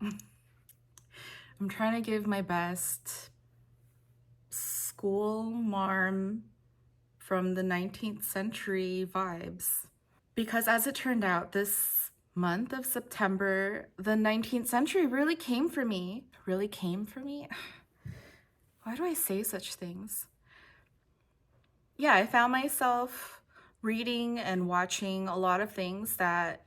I'm trying to give my best school marm from the 19th century vibes. Because as it turned out, this month of September, the 19th century really came for me. Really came for me? Why do I say such things? Yeah, I found myself reading and watching a lot of things that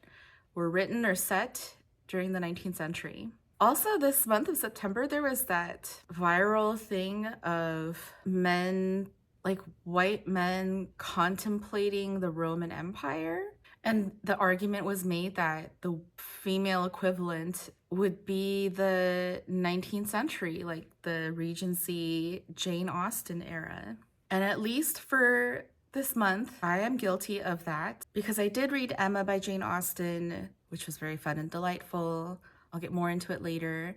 were written or set during the 19th century. Also, this month of September, there was that viral thing of men, like white men, contemplating the Roman Empire. And the argument was made that the female equivalent would be the 19th century, like the Regency, Jane Austen era. And at least for this month, I am guilty of that because I did read Emma by Jane Austen, which was very fun and delightful. I'll get more into it later.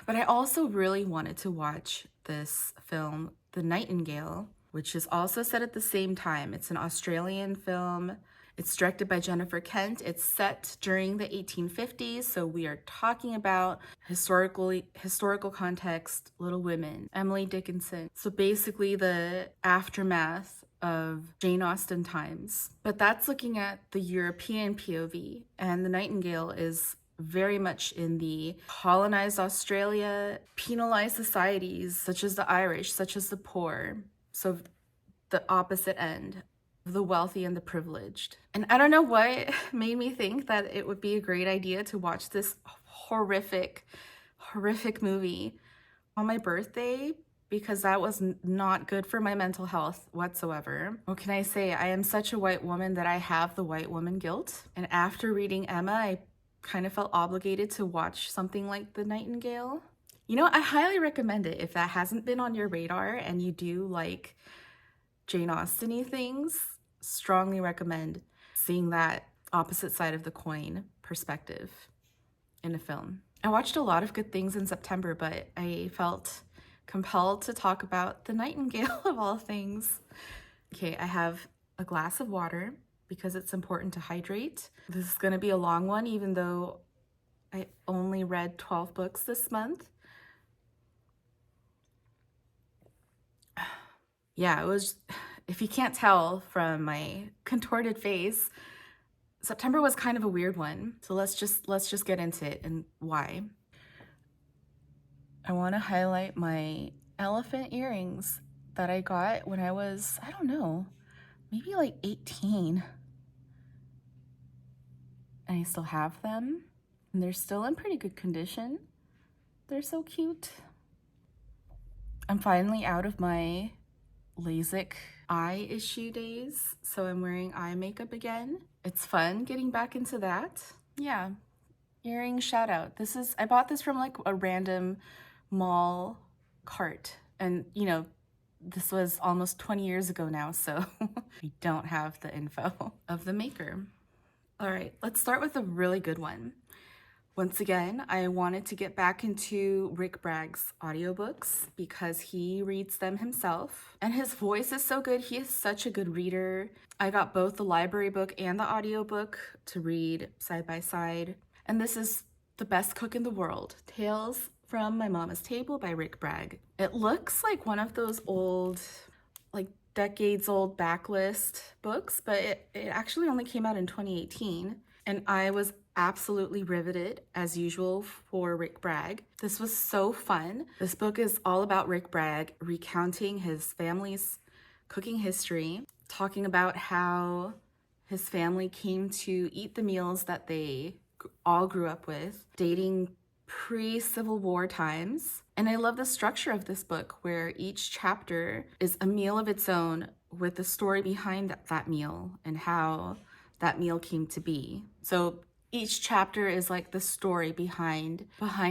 But I also really wanted to watch this film, The Nightingale, which is also set at the same time. It's an Australian film. It's directed by Jennifer Kent. It's set during the 1850s, so we are talking about historical context, Little Women, Emily Dickinson. So basically the aftermath of Jane Austen times. But that's looking at the European POV, and The Nightingale is very much in the colonized Australia, penalized societies such as the Irish, such as the poor. So the opposite end, the wealthy and the privileged. And I don't know what made me think that it would be a great idea to watch this horrific movie on my birthday, because that was not good for my mental health whatsoever. What can I say? I am such a white woman that I have the white woman guilt. And after reading Emma, I kind of felt obligated to watch something like The Nightingale. You know, I highly recommend it if that hasn't been on your radar and you do like Jane Austen-y things. Strongly recommend seeing that opposite side of the coin perspective in a film. I watched a lot of good things in September, but I felt compelled to talk about The Nightingale of all things. Okay, I have a glass of water because it's important to hydrate. This is gonna be a long one, even though I only read 12 books this month. Yeah, it was, if you can't tell from my contorted face, September was kind of a weird one. So let's just get into it and why. I want to highlight my elephant earrings that I got when I was, I don't know, maybe like 18. And I still have them. And they're still in pretty good condition. They're so cute. I'm finally out of my LASIK eye issue days, so I'm wearing eye makeup again. It's fun getting back into that. Yeah, earring shout out. I bought this from like a random mall cart, and you know, this was almost 20 years ago now, so I don't have the info of the maker. All right, let's start with a really good one. Once again, I wanted to get back into Rick Bragg's audiobooks because he reads them himself. And his voice is so good. He is such a good reader. I got both the library book and the audiobook to read side by side. And this is The Best Cook in the World, Tales from My Mama's Table by Rick Bragg. It looks like one of those old, like decades old backlist books, but it actually only came out in 2018. And I was absolutely riveted, as usual, for Rick Bragg. This was so fun. This book is all about Rick Bragg recounting his family's cooking history, talking about how his family came to eat the meals that they all grew up with, dating pre-Civil War times. And I love the structure of this book, where each chapter is a meal of its own with the story behind that meal and how that meal came to be. So each chapter is like the story behind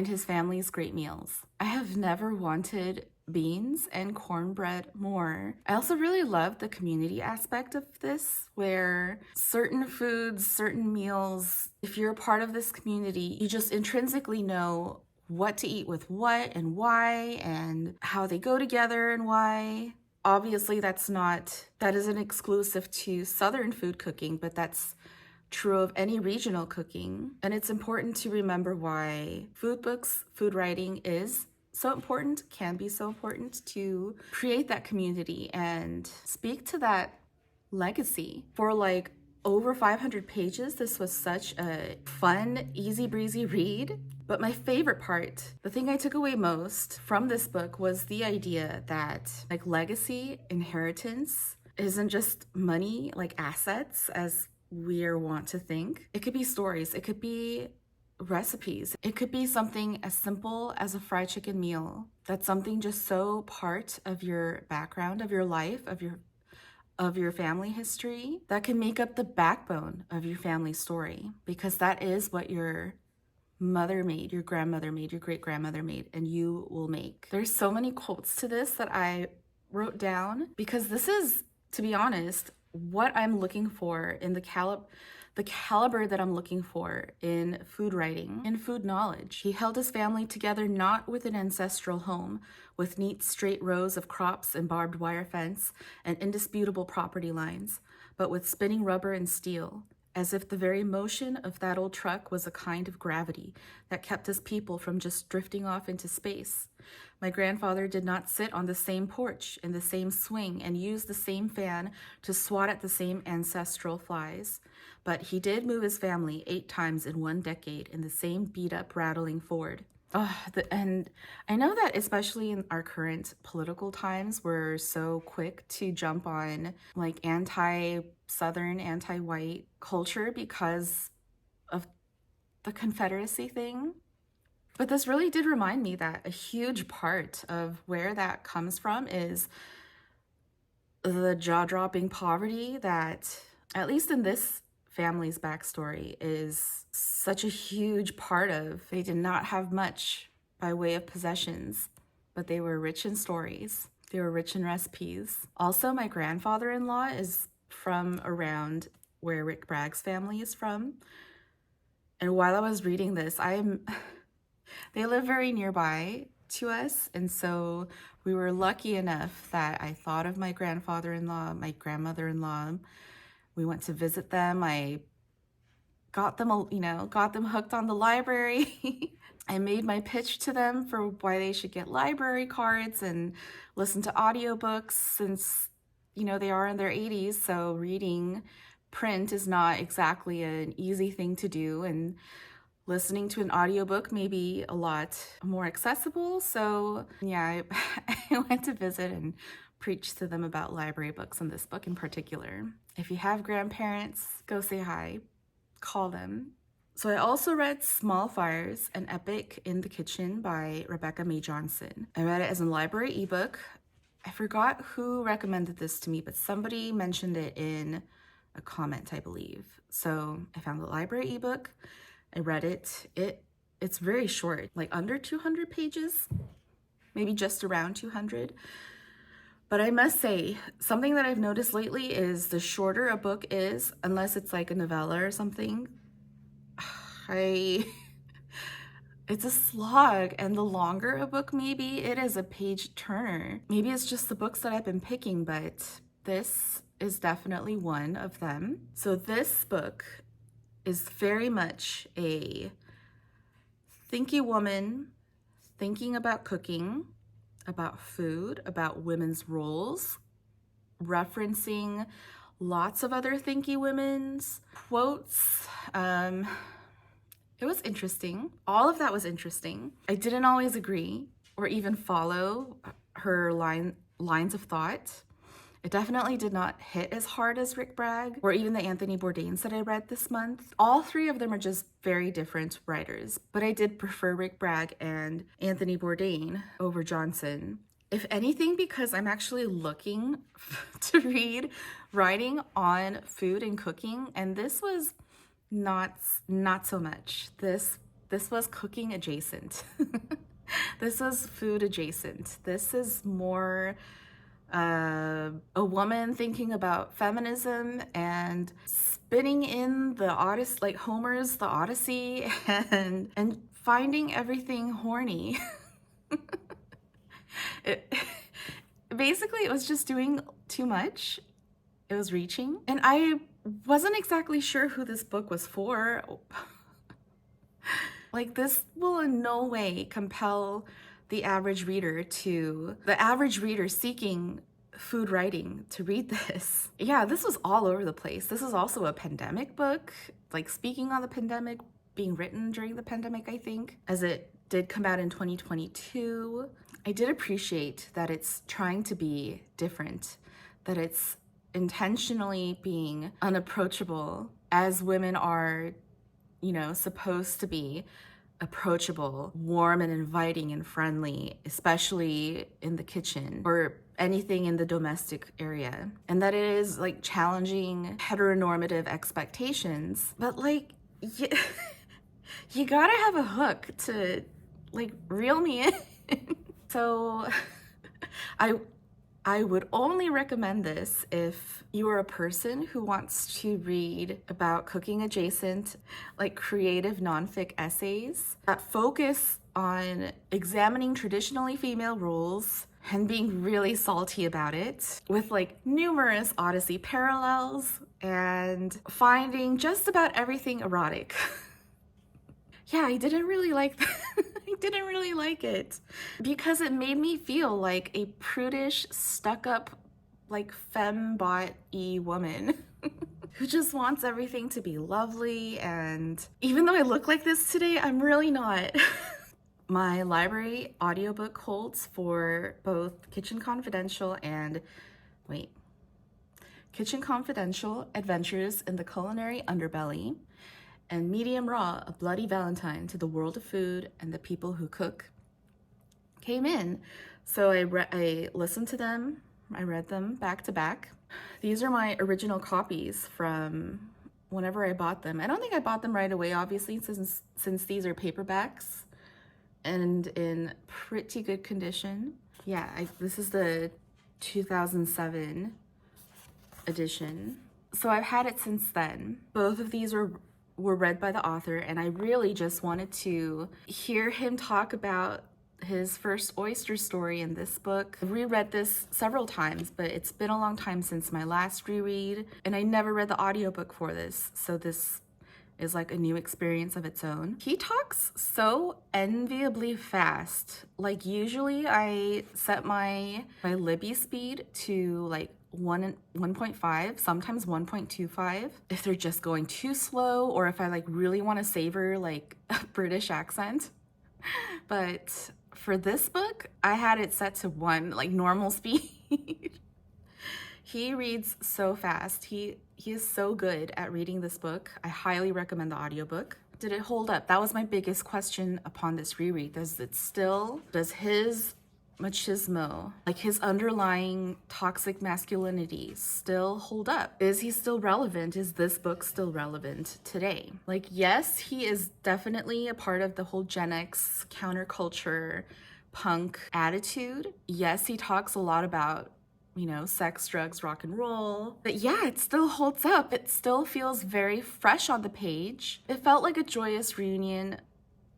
his family's great meals. I have never wanted beans and cornbread more. I also really love the community aspect of this, where certain foods, certain meals, if you're a part of this community, you just intrinsically know what to eat with what and why, and how they go together and why. Obviously, that isn't exclusive to Southern food cooking, but that's true of any regional cooking. And it's important to remember why food books, food writing is so important, can be so important to create that community and speak to that legacy. For like over 500 pages, this was such a fun, easy breezy read. But my favorite part, the thing I took away most from this book, was the idea that like legacy, inheritance isn't just money, like assets, as we want to think. It could be stories, it could be recipes, it could be something as simple as a fried chicken meal. That's something just so part of your background, of your life, of your family history, that can make up the backbone of your family story, because that is what your mother made, your grandmother made, your great grandmother made, and you will make. There's so many quotes to this that I wrote down, because this is, to be honest, what I'm looking for in the caliber that I'm looking for in food writing, in food knowledge. He held his family together not with an ancestral home, with neat straight rows of crops and barbed wire fence and indisputable property lines, but with spinning rubber and steel, as if the very motion of that old truck was a kind of gravity that kept his people from just drifting off into space. My grandfather did not sit on the same porch in the same swing and use the same fan to swat at the same ancestral flies, but he did move his family 8 times in 1 decade in the same beat-up, rattling Ford. And I know that especially in our current political times, we're so quick to jump on like anti-Southern, anti-white culture because of the Confederacy thing. But this really did remind me that a huge part of where that comes from is the jaw-dropping poverty that, at least in this family's backstory, is such a huge part of. They did not have much by way of possessions, but they were rich in stories. They were rich in recipes. Also, my grandfather-in-law is from around where Rick Bragg's family is from. And while I was reading this, they live very nearby to us. And so we were lucky enough that I thought of my grandfather-in-law, my grandmother-in-law. We went to visit them. I got them hooked on the library. I made my pitch to them for why they should get library cards and listen to audiobooks, since, they are in their 80s. So reading print is not exactly an easy thing to do. And listening to an audiobook may be a lot more accessible. So yeah, I went to visit and preach to them about library books, and this book in particular. If you have grandparents, go say hi, call them. So I also read Small Fires, an epic in the kitchen by Rebecca May Johnson. I read it as a library ebook. I forgot who recommended this to me, but somebody mentioned it in a comment, I believe. So I found the library ebook. I read it. It's very short, like under 200 pages, maybe just around 200. But I must say, something that I've noticed lately is the shorter a book is, unless it's like a novella or something, it's a slog. And the longer a book maybe, it is a page turner. Maybe it's just the books that I've been picking, but this is definitely one of them. So this book is very much a thinky woman thinking about cooking, about food, about women's roles, referencing lots of other thinky women's quotes. It was interesting. All of that was interesting. I didn't always agree or even follow her lines of thought. It definitely did not hit as hard as Rick Bragg or even the Anthony Bourdains that I read this month. All 3 of them are just very different writers, but I did prefer Rick Bragg and Anthony Bourdain over Johnson. If anything, because I'm actually looking to read writing on food and cooking, and this was not so much. This was cooking adjacent. This was food adjacent. This is more a woman thinking about feminism and spinning in the Odyssey, like Homer's The Odyssey, and finding everything horny. Basically, it was just doing too much. It was reaching. And I wasn't exactly sure who this book was for. Like, this will in no way compel the average reader seeking food writing to read this. Yeah, this was all over the place. This is also a pandemic book, like speaking on the pandemic, being written during the pandemic, I think, as it did come out in 2022. I did appreciate that it's trying to be different, that it's intentionally being unapproachable, as women are, you know, supposed to be approachable, warm and inviting and friendly, especially in the kitchen or anything in the domestic area. And that it is like challenging heteronormative expectations, but like, you gotta have a hook to like reel me in. So I would only recommend this if you are a person who wants to read about cooking adjacent, like creative nonfic essays that focus on examining traditionally female roles and being really salty about it, with like numerous Odyssey parallels and finding just about everything erotic. Yeah, I didn't really like that. I didn't really like it because it made me feel like a prudish, stuck-up, like femme-bot-y woman who just wants everything to be lovely. And even though I look like this today, I'm really not. My library audiobook holds for both Kitchen Confidential Adventures in the Culinary Underbelly, and Medium Raw, A Bloody Valentine to the World of Food and the People Who Cook, came in. So I listened to them, I read them back to back. These are my original copies from whenever I bought them. I don't think I bought them right away, obviously, since these are paperbacks and in pretty good condition. Yeah, this is the 2007 edition. So I've had it since then. Both of these were read by the author, and I really just wanted to hear him talk about his first oyster story in this book. I've reread this several times, but it's been a long time since my last reread, and I never read the audiobook for this, so this is like a new experience of its own. He talks so enviably fast. Like, usually I set my Libby speed to like 1.5, sometimes 1.25 if they're just going too slow, or if I like really want to savor like a British accent. But for this book, I had it set to 1, like normal speed. He reads so fast. He is so good at reading this book. I highly recommend the audiobook. Did it hold up? That was my biggest question upon this reread. Does his machismo, like his underlying toxic masculinity, still hold up? Is he still relevant? Is this book still relevant today? Like, yes, he is definitely a part of the whole Gen X counterculture punk attitude. Yes, he talks a lot about, you know, sex, drugs, rock and roll. But yeah, it still holds up. It still feels very fresh on the page. It felt like a joyous reunion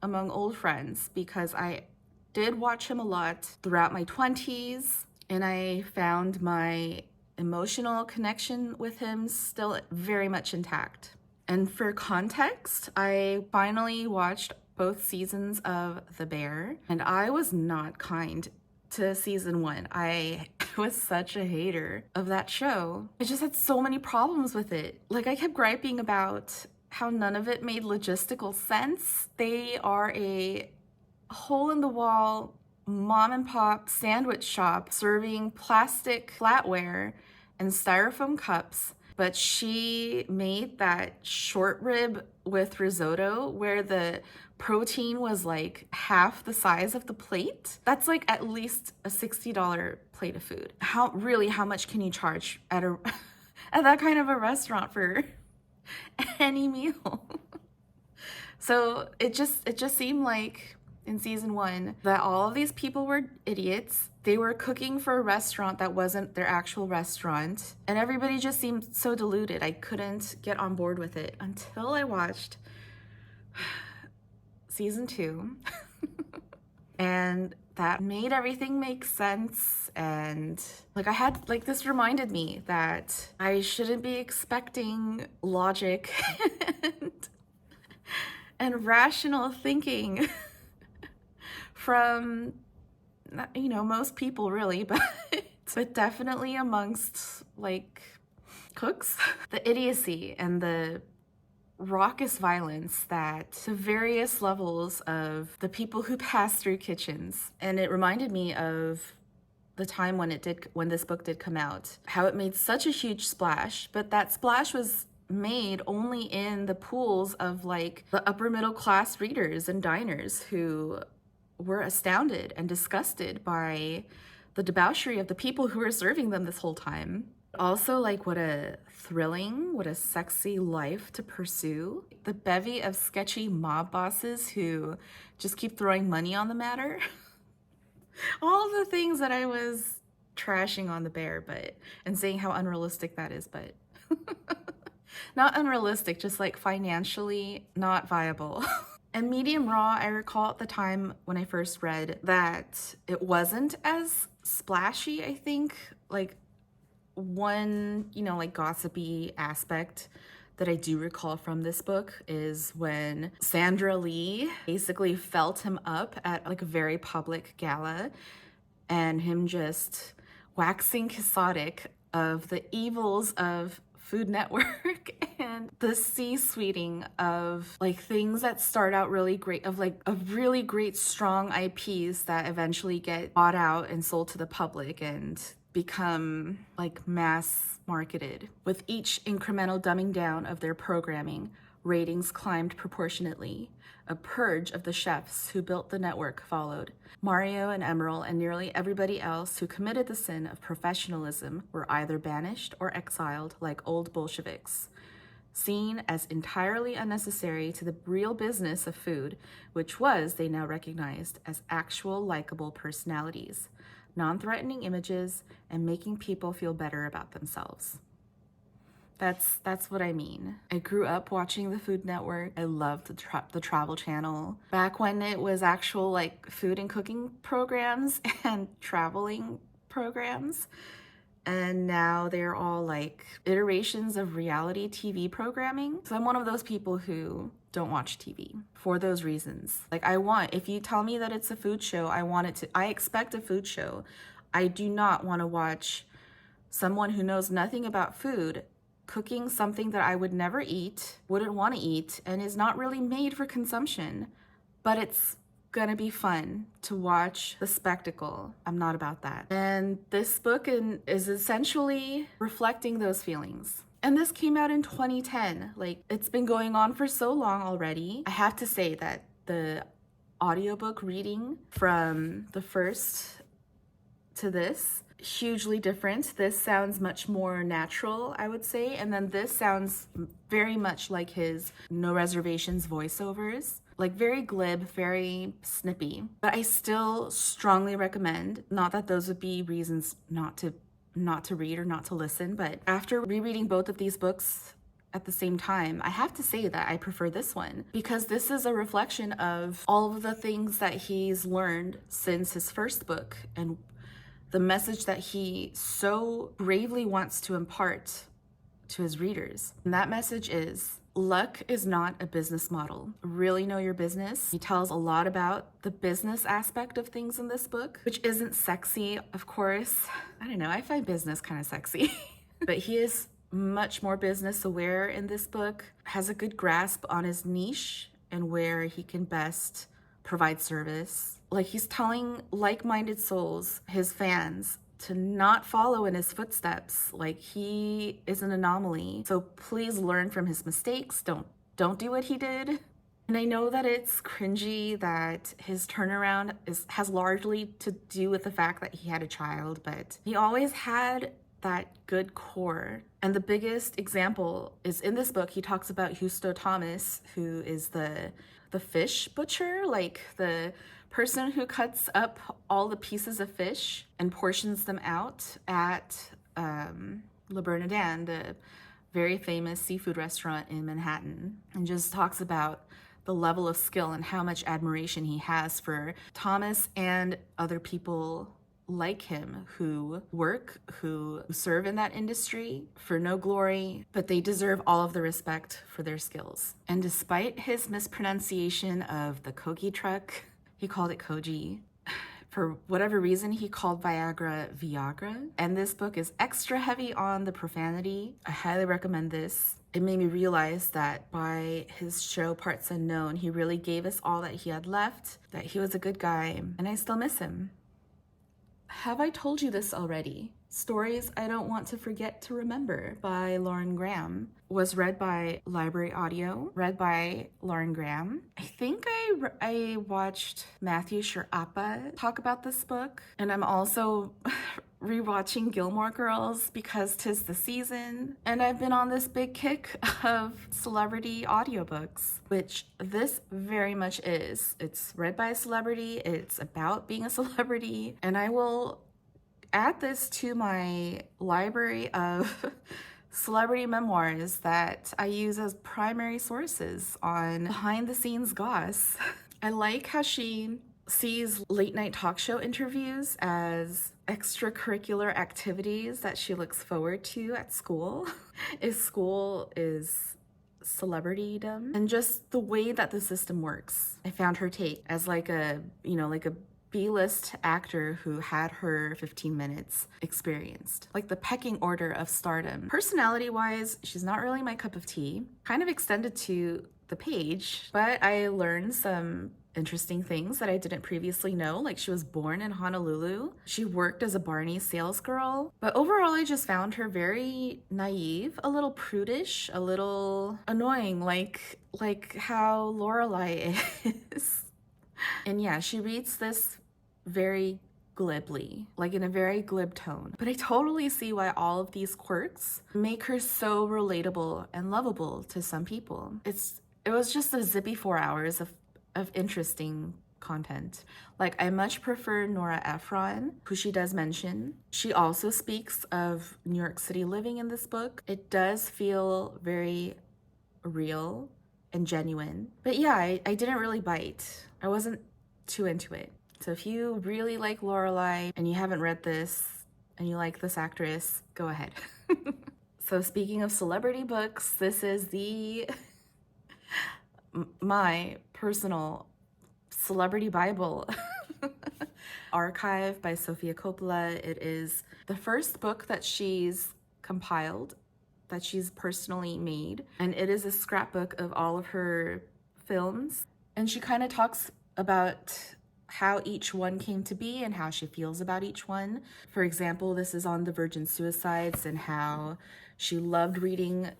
among old friends because I did watch him a lot throughout my 20s, and I found my emotional connection with him still very much intact. And for context, I finally watched both seasons of The Bear, and I was not kind to season 1. I was such a hater of that show. I just had so many problems with it. Like, I kept griping about how none of it made logistical sense. They are a hole-in-the-wall mom and pop sandwich shop serving plastic flatware and styrofoam cups, but she made that short rib with risotto where the protein was like half the size of the plate. That's like at least a $60 plate of food. How much can you charge at a at that kind of a restaurant for any meal? So it just seemed like in season 1 that all of these people were idiots. They were cooking for a restaurant that wasn't their actual restaurant, and everybody just seemed so deluded. I couldn't get on board with it until I watched season 2. And that made everything make sense. And like I had, like, this reminded me that I shouldn't be expecting logic and rational thinking from, you know, most people really, but definitely amongst like cooks. The idiocy and the raucous violence that to various levels of the people who pass through kitchens. And it reminded me of the time when this book did come out, how it made such a huge splash, but that splash was made only in the pools of like the upper middle class readers and diners who were astounded and disgusted by the debauchery of the people who were serving them this whole time. Also, like, what a thrilling, what a sexy life to pursue. The bevy of sketchy mob bosses who just keep throwing money on the matter. All the things that I was trashing on The Bear, and saying how unrealistic that is, but not unrealistic, just like financially not viable. And Medium Raw, I recall at the time when I first read that it wasn't as splashy, I think. Like, one, you know, like gossipy aspect that I do recall from this book is when Sandra Lee basically felt him up at like a very public gala, and him just waxing quixotic of the evils of Food Network and the C-suiting of like things that start out really great, of like a really great strong IPs that eventually get bought out and sold to the public and become like mass marketed. With each incremental dumbing down of their programming, ratings climbed proportionately. A purge of the chefs who built the network followed. Mario and Emerald and nearly everybody else who committed the sin of professionalism were either banished or exiled like old Bolsheviks, seen as entirely unnecessary to the real business of food, which was, they now recognized, as actual likable personalities, non-threatening images, and making people feel better about themselves. That's what I mean. I grew up watching the Food Network. I loved the Travel Channel. Back when it was actual like food and cooking programs and traveling programs. And now they're all like iterations of reality TV programming. So I'm one of those people who don't watch TV for those reasons. Like, if you tell me that it's a food show, I expect a food show. I do not want to watch someone who knows nothing about food cooking something that I would never eat, wouldn't want to eat, and is not really made for consumption, but it's gonna be fun to watch the spectacle. I'm not about that. And this book is essentially reflecting those feelings. And this came out in 2010. Like, it's been going on for so long already. I have to say that the audiobook reading from the first to this, hugely different. This sounds much more natural, I would say. And then this sounds very much like his No Reservations voiceovers. Like, very glib, very snippy. But I still strongly recommend, not that those would be reasons not to read or not to listen, but after rereading both of these books at the same time, I have to say that I prefer this one, because this is a reflection of all of the things that he's learned since his first book and the message that he so bravely wants to impart to his readers. And that message is, luck is not a business model. Really know your business. He tells a lot about the business aspect of things in this book, which isn't sexy, of course. I don't know, I find business kind of sexy. But he is much more business aware in this book, has a good grasp on his niche and where he can best provide service. Like, he's telling like-minded souls, his fans, to not follow in his footsteps. Like, he is an anomaly. So please learn from his mistakes. Don't do what he did. And I know that it's cringy that his turnaround has largely to do with the fact that he had a child, but he always had that good core. And the biggest example is in this book. He talks about Justo Thomas, who is the fish butcher, like the person who cuts up all the pieces of fish and portions them out at Le Bernardin, the very famous seafood restaurant in Manhattan, and just talks about the level of skill and how much admiration he has for Thomas and other people like him who work, who serve in that industry for no glory, but they deserve all of the respect for their skills. And despite his mispronunciation of the Kogi truck, he called it Koji. For whatever reason, he called Viagra Viagra. And this book is extra heavy on the profanity. I highly recommend this. It made me realize that by his show Parts Unknown, he really gave us all that he had left, that he was a good guy, and I still miss him. Have I told you this already? Stories I Don't Want to Forget to Remember by Lauren Graham was read by Library Audio, read by Lauren Graham. I think I watched Matthew Sharappa talk about this book, and I'm also rewatching Gilmore Girls because 'tis the season, and I've been on this big kick of celebrity audiobooks, which this very much is. It's read by a celebrity, it's about being a celebrity, and I will add this to my library of celebrity memoirs that I use as primary sources on behind the scenes goss. I like how she sees late night talk show interviews as extracurricular activities that she looks forward to at school. If school is celebritydom, and just the way that the system works. I found her take as like a B-list actor who had her 15 minutes experienced. Like the pecking order of stardom. Personality-wise, she's not really my cup of tea. Kind of extended to the page, but I learned some interesting things that I didn't previously know, like she was born in Honolulu. She worked as a Barney salesgirl, but overall I just found her very naive, a little prudish, a little annoying, like how Lorelai is. And yeah, she reads this very glibly, like in a very glib tone. But I totally see why all of these quirks make her so relatable and lovable to some people. It was just a zippy 4 hours of interesting content. Like, I much prefer Nora Ephron, who she does mention. She also speaks of New York City living in this book. It does feel very real and genuine. But yeah, I didn't really bite. I wasn't too into it. So if you really like Lorelai and you haven't read this and you like this actress, go ahead. So speaking of celebrity books, this is my personal celebrity Bible. Archive by Sofia Coppola. It is the first book that she's compiled, that she's personally made, and it is a scrapbook of all of her films. And she kind of talks about how each one came to be and how she feels about each one. For example, this is on the Virgin Suicides and how she loved reading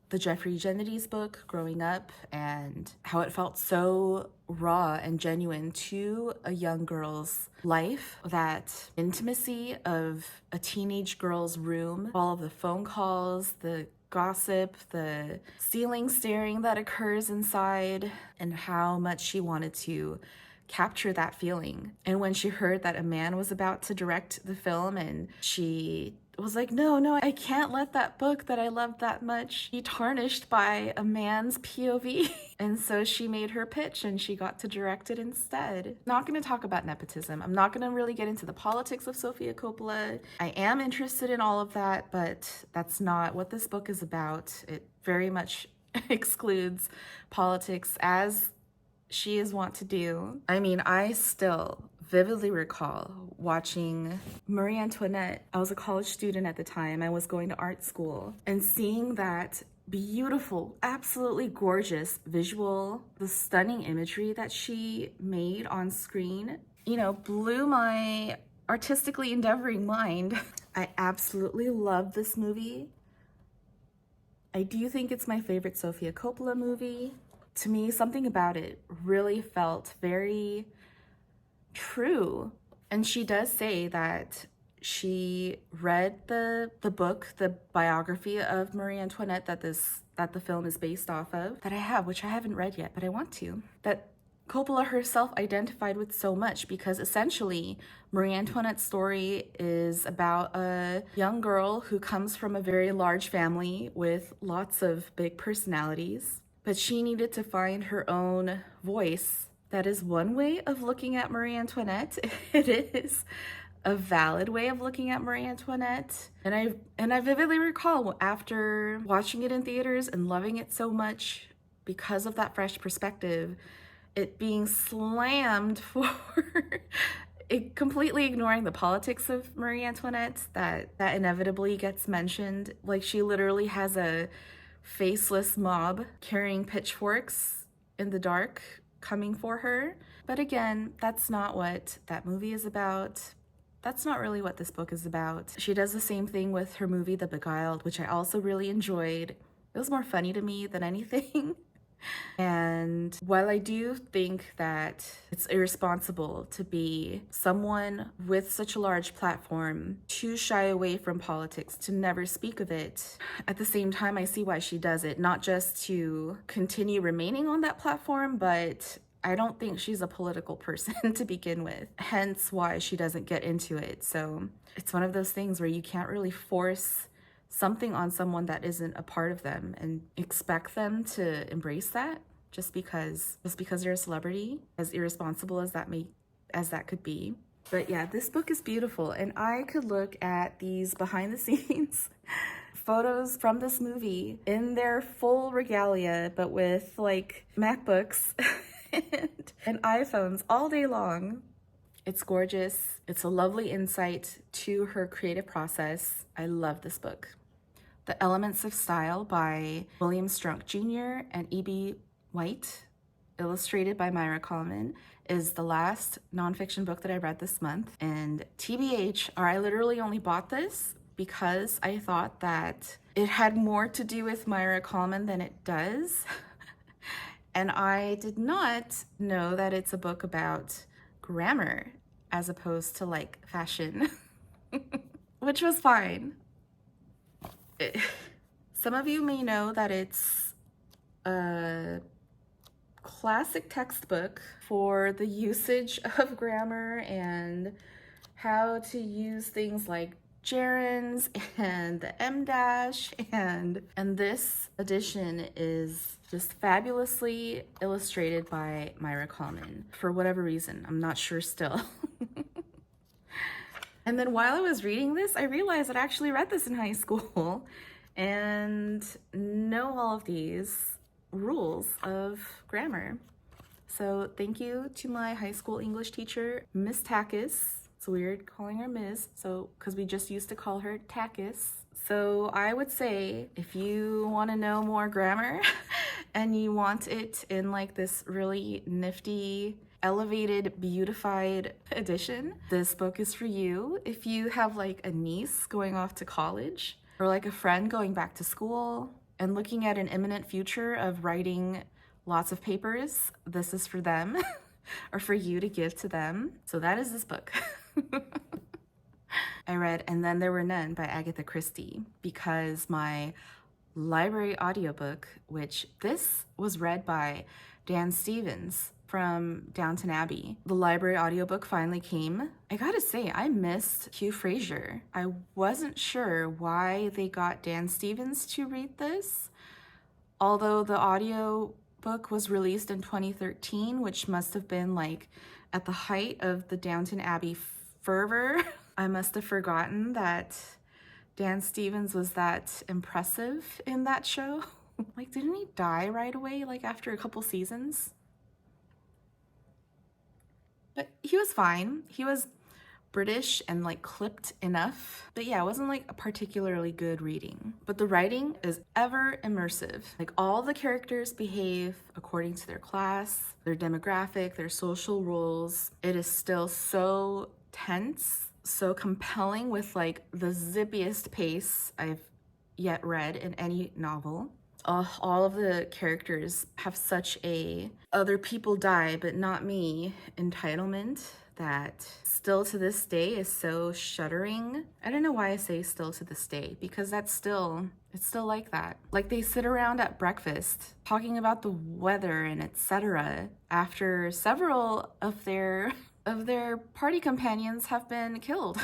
the Jeffrey Kennedy's book growing up and how it felt so raw and genuine to a young girl's life. That intimacy of a teenage girl's room, all of the phone calls, the gossip, the ceiling staring that occurs inside, and how much she wanted to capture that feeling. And when she heard that a man was about to direct the film, and she was like, no, I can't let that book that I loved that much be tarnished by a man's POV. And so she made her pitch and she got to direct it instead. Not going to talk about nepotism. I'm not going to really get into the politics of Sofia Coppola. I am interested in all of that, but that's not what this book is about. It very much excludes politics, as she is wont to do. I mean, I still vividly recall watching Marie Antoinette. I was a college student at the time. I was going to art school, and seeing that beautiful, absolutely gorgeous visual, the stunning imagery that she made on screen, blew my artistically endeavoring mind. I absolutely love this movie. I do think it's my favorite Sofia Coppola movie. To me, something about it really felt very true. And she does say that she read the book, the biography of Marie Antoinette that the film is based off of, which I haven't read yet, but I want to. That Coppola herself identified with so much, because essentially Marie Antoinette's story is about a young girl who comes from a very large family with lots of big personalities. but she needed to find her own voice. That is one way of looking at Marie Antoinette. It is a valid way of looking at Marie Antoinette. And I vividly recall after watching it in theaters and loving it so much because of that fresh perspective, it being slammed for it completely ignoring the politics of Marie Antoinette that inevitably gets mentioned. Like, she literally has a faceless mob carrying pitchforks in the dark coming for her. But again, that's not what that movie is about. That's not really what this book is about. She does the same thing with her movie The Beguiled, which I also really enjoyed. It was more funny to me than anything. And while I do think that it's irresponsible to be someone with such a large platform to shy away from politics, to never speak of it, at the same time, I see why she does it, not just to continue remaining on that platform, but I don't think she's a political person to begin with, hence why she doesn't get into it. So it's one of those things where you can't really force something on someone that isn't a part of them and expect them to embrace that just because they're a celebrity, as irresponsible as that could be. But yeah, this book is beautiful, and I could look at these behind the scenes photos from this movie in their full regalia, but with like MacBooks and iPhones all day long. It's gorgeous. It's a lovely insight to her creative process. I love this book. The Elements of Style by William Strunk Jr. and E.B. White, illustrated by Myra Kalman, is the last nonfiction book that I read this month. And TBH, I literally only bought this because I thought that it had more to do with Myra Kalman than it does. And I did not know that it's a book about grammar as opposed to like fashion, which was fine. Some of you may know that it's a classic textbook for the usage of grammar and how to use things like gerunds and the em dash, and this edition is just fabulously illustrated by Myra Kalman for whatever reason. I'm not sure still. And then while I was reading this, I realized I'd actually read this in high school and know all of these rules of grammar. So thank you to my high school English teacher, Miss Takis. It's weird calling her Ms., because we just used to call her Takis. So I would say if you want to know more grammar and you want it in like this really nifty, elevated, beautified edition, this book is for you. If you have like a niece going off to college or like a friend going back to school and looking at an imminent future of writing lots of papers, this is for them or for you to give to them. So that is this book. I read And Then There Were None by Agatha Christie because my library audiobook, which this was read by Dan Stevens from Downton Abbey. The library audiobook finally came. I gotta say, I missed Hugh Fraser. I wasn't sure why they got Dan Stevens to read this, although the audiobook was released in 2013, which must have been like at the height of the Downton Abbey fervor. I must have forgotten that Dan Stevens was that impressive in that show. Like, didn't he die right away, like after a couple seasons? But he was fine. He was British and like clipped enough. But yeah, it wasn't like a particularly good reading. But the writing is ever immersive. Like, all the characters behave according to their class, their demographic, their social roles. It is still so tense, so compelling, with like the zippiest pace I've yet read in any novel. All of the characters have such a other people die but not me entitlement that still to this day is so shuddering. I don't know why I say still to this day, because it's still like that. Like, they sit around at breakfast talking about the weather and etc. after several of their party companions have been killed.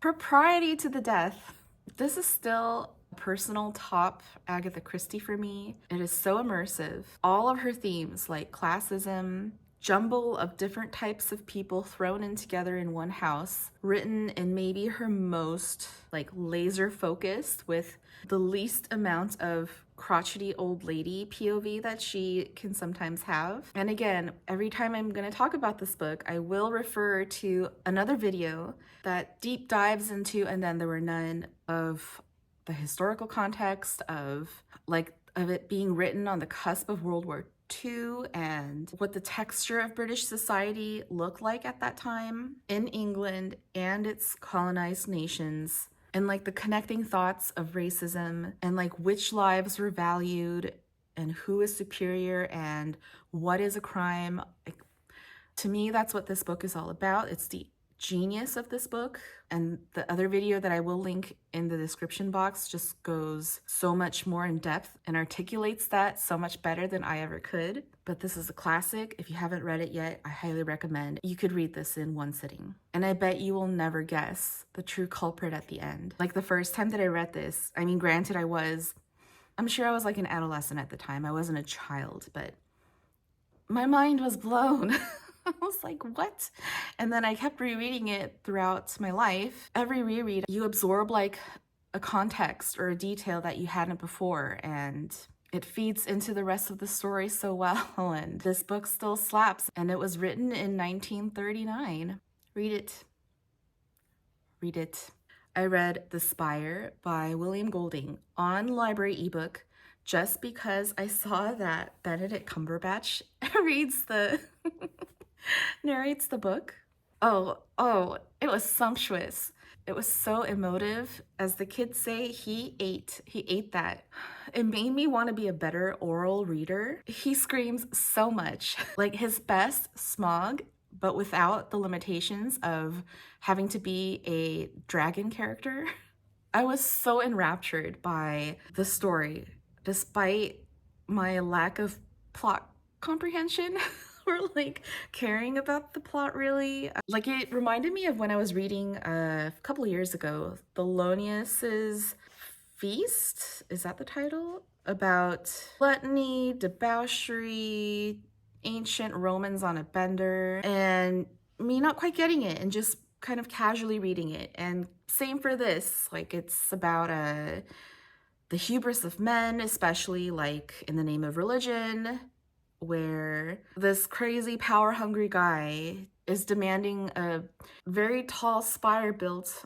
Propriety to the death. This is still personal top Agatha Christie for me. It is so immersive. All of her themes, like classism, jumble of different types of people thrown in together in one house, written in maybe her most like laser focused with the least amount of crotchety old lady POV that she can sometimes have. And again, every time I'm going to talk about this book, I will refer to another video that deep dives into And Then There Were None, of the historical context of it being written on the cusp of World War II and what the texture of British society looked like at that time in England and its colonized nations, and like the connecting thoughts of racism and like which lives were valued and who is superior and what is a crime. Like, to me, that's what this book is all about. It's the genius of this book, and the other video that I will link in the description box just goes so much more in depth and articulates that so much better than I ever could. But this is a classic. If you haven't read it yet, I highly recommend. You could read this in one sitting, and I bet you will never guess the true culprit at the end. Like the first time that I read this, I mean, granted, I'm sure I was like an adolescent at the time. I wasn't a child, but my mind was blown. I was like, what? And then I kept rereading it throughout my life. Every reread, you absorb like a context or a detail that you hadn't before, and it feeds into the rest of the story so well. And this book still slaps, and it was written in 1939. Read it. Read it. I read The Spire by William Golding on library ebook just because I saw that Benedict Cumberbatch narrates the book. Oh, it was sumptuous. It was so emotive. As the kids say, he ate that. It made me want to be a better oral reader. He screams so much. Like his best Smog, but without the limitations of having to be a dragon character. I was so enraptured by the story, despite my lack of plot comprehension or like caring about the plot really. Like it reminded me of when I was reading a couple of years ago, Thelonious' Feast, is that the title? About gluttony, debauchery, ancient Romans on a bender, and me not quite getting it and just kind of casually reading it. And same for this, like it's about the hubris of men, especially like in the name of religion, where this crazy power-hungry guy is demanding a very tall spire built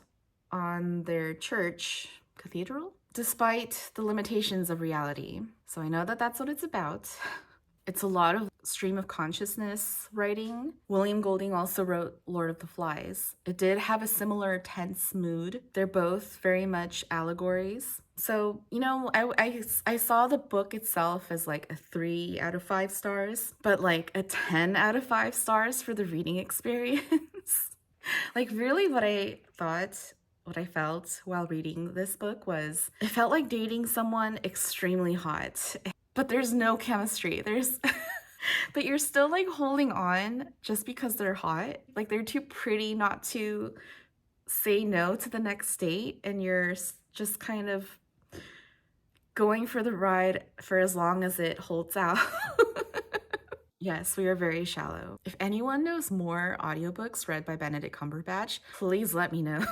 on their church cathedral, despite the limitations of reality. So I know that that's what it's about. It's a lot of stream of consciousness writing. William Golding also wrote Lord of the Flies. It did have a similar tense mood. They're both very much allegories. So, you know, I saw the book itself as like a 3 out of 5 stars, but like a 10 out of 5 stars for the reading experience. Like really what I felt while reading this book was, it felt like dating someone extremely hot, but there's no chemistry. But you're still like holding on just because they're hot. Like they're too pretty not to say no to the next date, and you're just kind of going for the ride for as long as it holds out. Yes, we are very shallow. If anyone knows more audiobooks read by Benedict Cumberbatch, please let me know.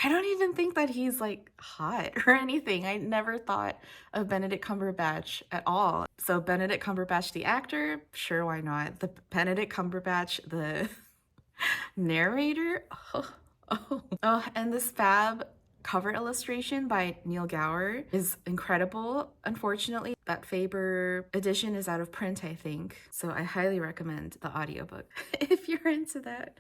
I don't even think that he's like hot or anything. I never thought of Benedict Cumberbatch at all. So Benedict Cumberbatch, the actor, sure, why not? The Benedict Cumberbatch, the narrator, and this fab cover illustration by Neil Gower is incredible. Unfortunately, that Faber edition is out of print, I think. So I highly recommend the audiobook if you're into that.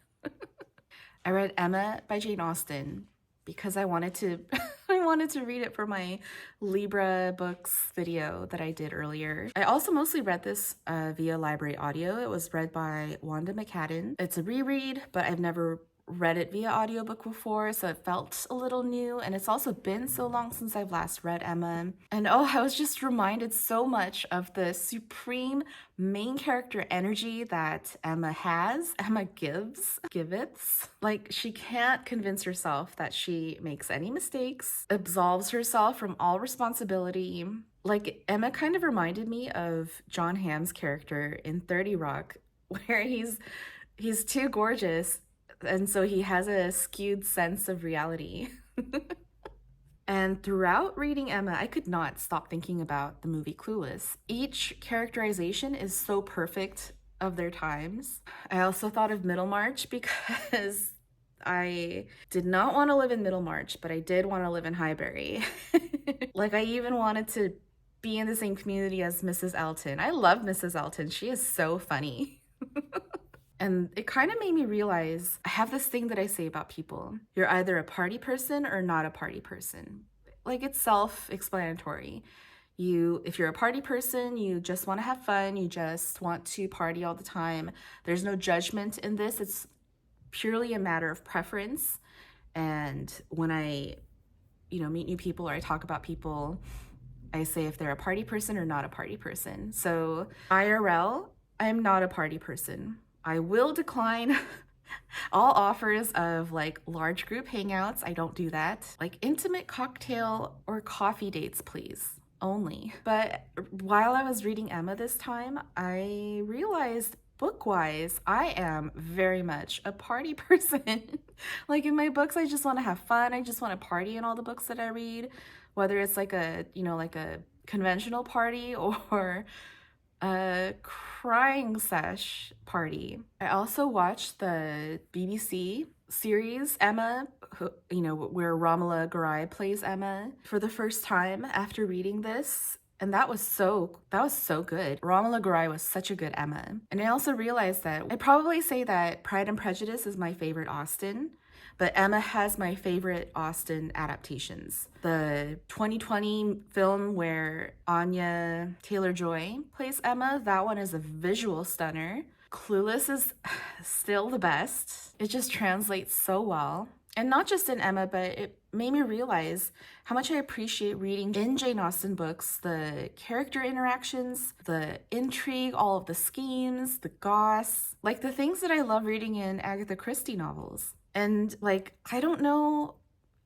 I read Emma by Jane Austen because I wanted to read it for my Libra books video that I did earlier. I also mostly read this via library audio. It was read by Wanda McCadden. It's a reread, but I've never read it via audiobook before, so it felt a little new, and it's also been so long since I've last read Emma. And oh, I was just reminded so much of the supreme main character energy that Emma giveth. Like, she can't convince herself that she makes any mistakes, absolves herself from all responsibility. Like, Emma kind of reminded me of John Hamm's character in 30 Rock, where he's too gorgeous, and so he has a skewed sense of reality. And throughout reading Emma, I could not stop thinking about the movie Clueless. Each characterization is so perfect of their times. I also thought of Middlemarch because I did not want to live in Middlemarch, but I did want to live in Highbury. Like, I even wanted to be in the same community as Mrs. Elton. I love Mrs. Elton. She is so funny. And it kind of made me realize I have this thing that I say about people. You're either a party person or not a party person. Like, it's self-explanatory. If you're a party person, you just want to have fun, you just want to party all the time. There's no judgment in this. It's purely a matter of preference. And when I, meet new people or I talk about people, I say if they're a party person or not a party person. So IRL, I'm not a party person. I will decline all offers of like large group hangouts. I don't do that. Like intimate cocktail or coffee dates, please, only. But while I was reading Emma this time, I realized book-wise, I am very much a party person. Like in my books, I just want to have fun. I just want to party in all the books that I read, whether it's like a conventional party or a crying sesh party. I also watched the BBC series Emma, where Romola Garai plays Emma, for the first time after reading this. And that was so good. Romola Garai was such a good Emma. And I also realized that I'd probably say that Pride and Prejudice is my favorite Austen, but Emma has my favorite Austen adaptations. The 2020 film where Anya Taylor-Joy plays Emma, that one is a visual stunner. Clueless is still the best. It just translates so well. And not just in Emma, but it made me realize how much I appreciate reading in Jane Austen books, the character interactions, the intrigue, all of the schemes, the goss, like the things that I love reading in Agatha Christie novels. And like, I don't know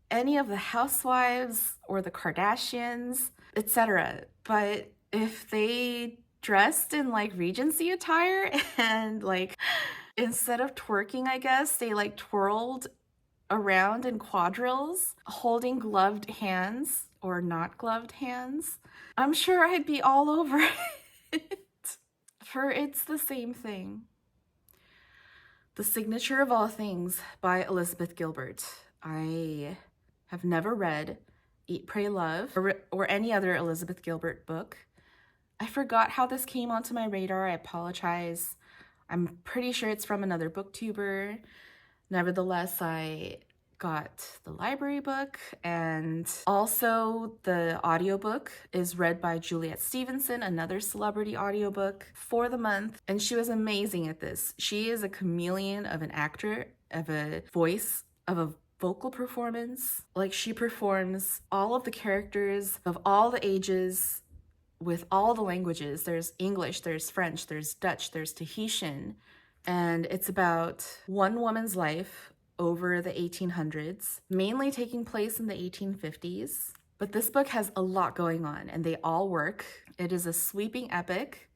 any of the housewives or the Kardashians, etc. But if they dressed in like Regency attire and like, instead of twerking, I guess, they like twirled around in quadrilles, holding gloved hands or not gloved hands, I'm sure I'd be all over it. For it's the same thing. The Signature of All Things by Elizabeth Gilbert. I have never read Eat, Pray, Love or any other Elizabeth Gilbert book. I forgot how this came onto my radar. I apologize. I'm pretty sure it's from another booktuber. Nevertheless, I got the library book, and also the audiobook is read by Juliet Stevenson, another celebrity audiobook, for the month, and she was amazing at this. She is a chameleon of an actor, of a voice, of a vocal performance. Like, she performs all of the characters of all the ages with all the languages. There's English, there's French, there's Dutch, there's Tahitian. And it's about one woman's life over the 1800s, mainly taking place in the 1850s. But this book has a lot going on, and they all work. It is a sweeping epic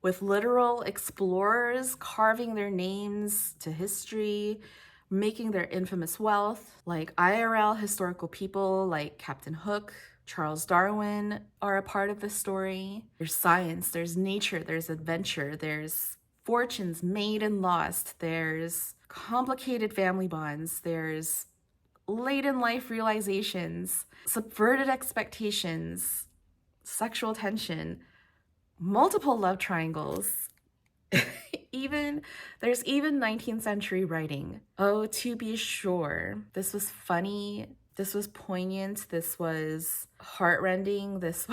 with literal explorers carving their names to history, making their infamous wealth, like IRL historical people like Captain Hook, Charles Darwin are a part of the story. There's science, there's nature, there's adventure, there's fortunes made and lost, there's complicated family bonds, there's late in life realizations, subverted expectations, sexual tension, multiple love triangles. There's even 19th century writing. Oh, to be sure. This was funny. This was poignant. This was heartrending. This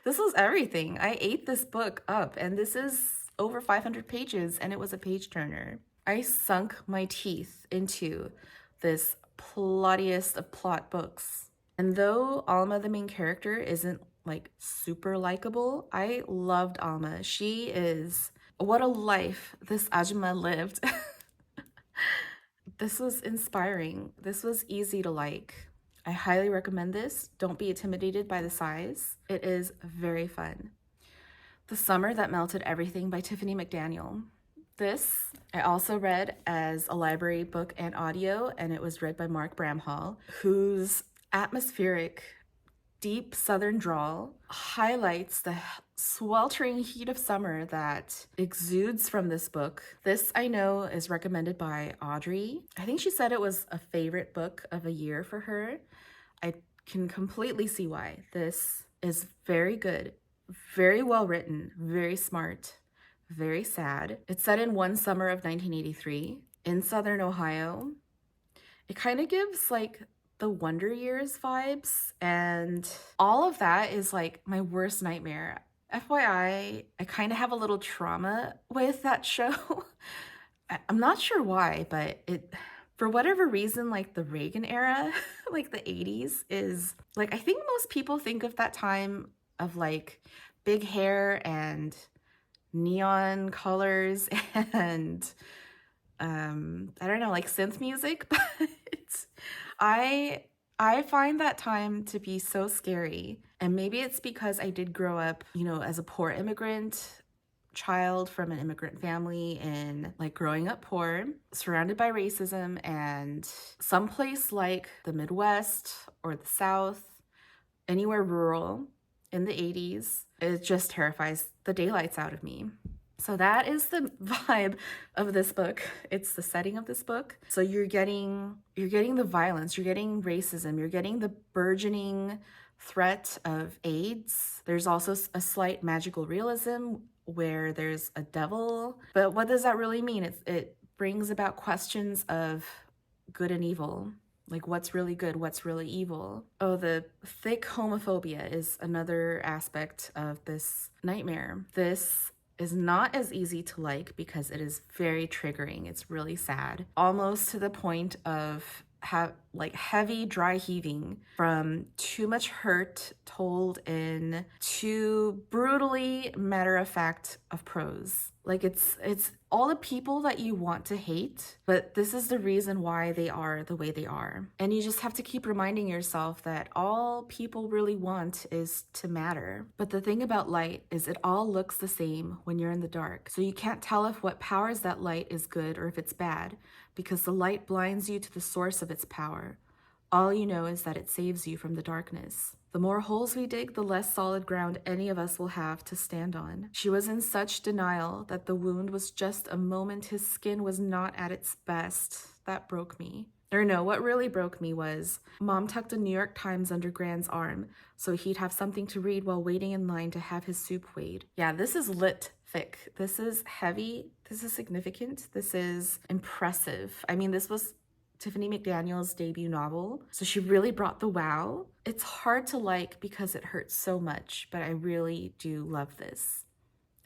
was everything. I ate this book up, and this is over 500 pages, and it was a page turner. I sunk my teeth into this plottiest of plot books. And though Alma, the main character, isn't like super likable, I loved Alma. She is what a life this Ajma lived. This was inspiring. This was easy to like. I highly recommend this. Don't be intimidated by the size. It is very fun. The Summer That Melted Everything by Tiffany McDaniel. This I also read as a library book and audio, and it was read by Mark Bramhall, whose atmospheric, deep southern drawl highlights the sweltering heat of summer that exudes from this book. This, I know, is recommended by Audrey. I think she said it was a favorite book of a year for her. I can completely see why. This is very good, very well written, very smart, very sad. It's set in one summer of 1983 in Southern Ohio. It kind of gives like the Wonder Years vibes, and all of that is like my worst nightmare. FYI, I kind of have a little trauma with that show. I'm not sure why, but it, for whatever reason, like the Reagan era, like the 80s, is like, I think most people think of that time of like big hair and neon colors and I don't know, like synth music, but I I find that time to be so scary. And maybe it's because I did grow up, you know, as a poor immigrant child from an immigrant family and like growing up poor, surrounded by racism, and someplace like the Midwest or the South, anywhere rural in the 80s, it just terrifies the daylights out of me. So that is the vibe of this book. It's the setting of this book. So you're getting the violence, you're getting racism, you're getting the burgeoning threat of AIDS. There's also a slight magical realism where there's a devil. But what does that really mean? It brings about questions of good and evil. Like, what's really good? What's really evil? Oh, the thick homophobia is another aspect of this nightmare. This is not as easy to like because it is very triggering. It's really sad, almost to the point of like heavy dry heaving from too much hurt told in too brutally matter of fact of prose. Like it's all the people that you want to hate, but this is the reason why they are the way they are. And you just have to keep reminding yourself that all people really want is to matter. But the thing about light is it all looks the same when you're in the dark. So you can't tell if what powers that light is good or if it's bad, because the light blinds you to the source of its power. All you know is that it saves you from the darkness. The more holes we dig, the less solid ground any of us will have to stand on. She was in such denial that the wound was just a moment his skin was not at its best. That broke me. Or no, what really broke me was Mom tucked a New York Times under Grand's arm so he'd have something to read while waiting in line to have his soup weighed. Yeah, this is lit thick. This is heavy. This is significant. This is impressive. I mean, this was Tiffany McDaniel's debut novel, so she really brought the wow. It's hard to like because it hurts so much, but I really do love this.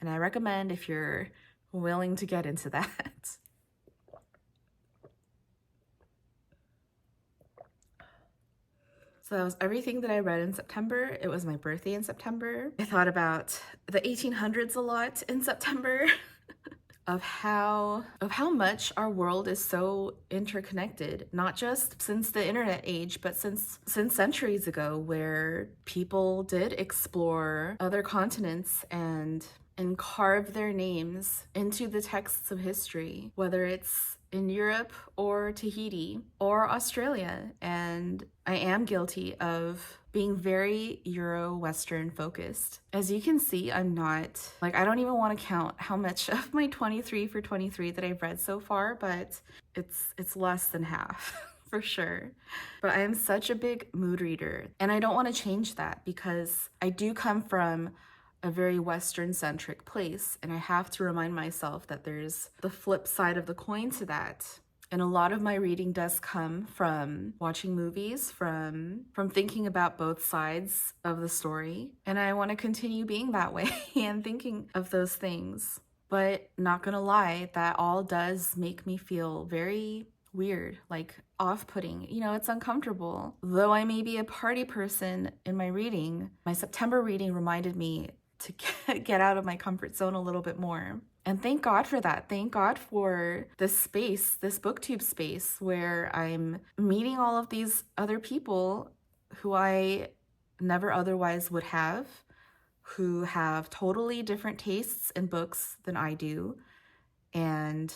And I recommend if you're willing to get into that. So that was everything that I read in September. It was my birthday in September. I thought about the 1800s a lot in September. of how much our world is so interconnected, not just since the internet age, but since centuries ago, where people did explore other continents and carve their names into the texts of history, whether it's in Europe or Tahiti or Australia. And I am guilty of being very Euro-Western focused. As you can see, I'm not, like, I don't even want to count how much of my 23 for 23 that I've read so far, but it's less than half. For sure. But I am such a big mood reader, and I don't want to change that because I do come from a very Western-centric place, and I have to remind myself that there's the flip side of the coin to that. And a lot of my reading does come from watching movies, from thinking about both sides of the story. And I want to continue being that way and thinking of those things. But not gonna lie, that all does make me feel very weird, like off-putting. You know, it's uncomfortable. Though I may be a party person in my reading, my September reading reminded me to get out of my comfort zone a little bit more. And thank God for that. Thank God for this space, this booktube space, where I'm meeting all of these other people who I never otherwise would have, who have totally different tastes in books than I do, and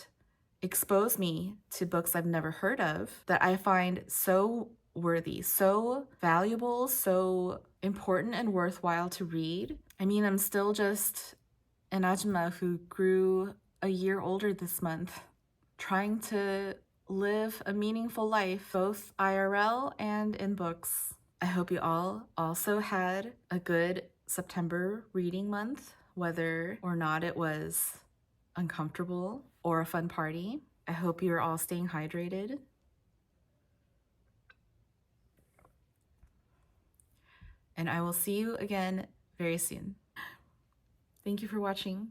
expose me to books I've never heard of that I find so worthy, so valuable, so important and worthwhile to read. I mean, I'm still just an Ajumma who grew a year older this month, trying to live a meaningful life, both IRL and in books. I hope you all also had a good September reading month, whether or not it was uncomfortable or a fun party. I hope you're all staying hydrated. And I will see you again very soon. Thank you for watching.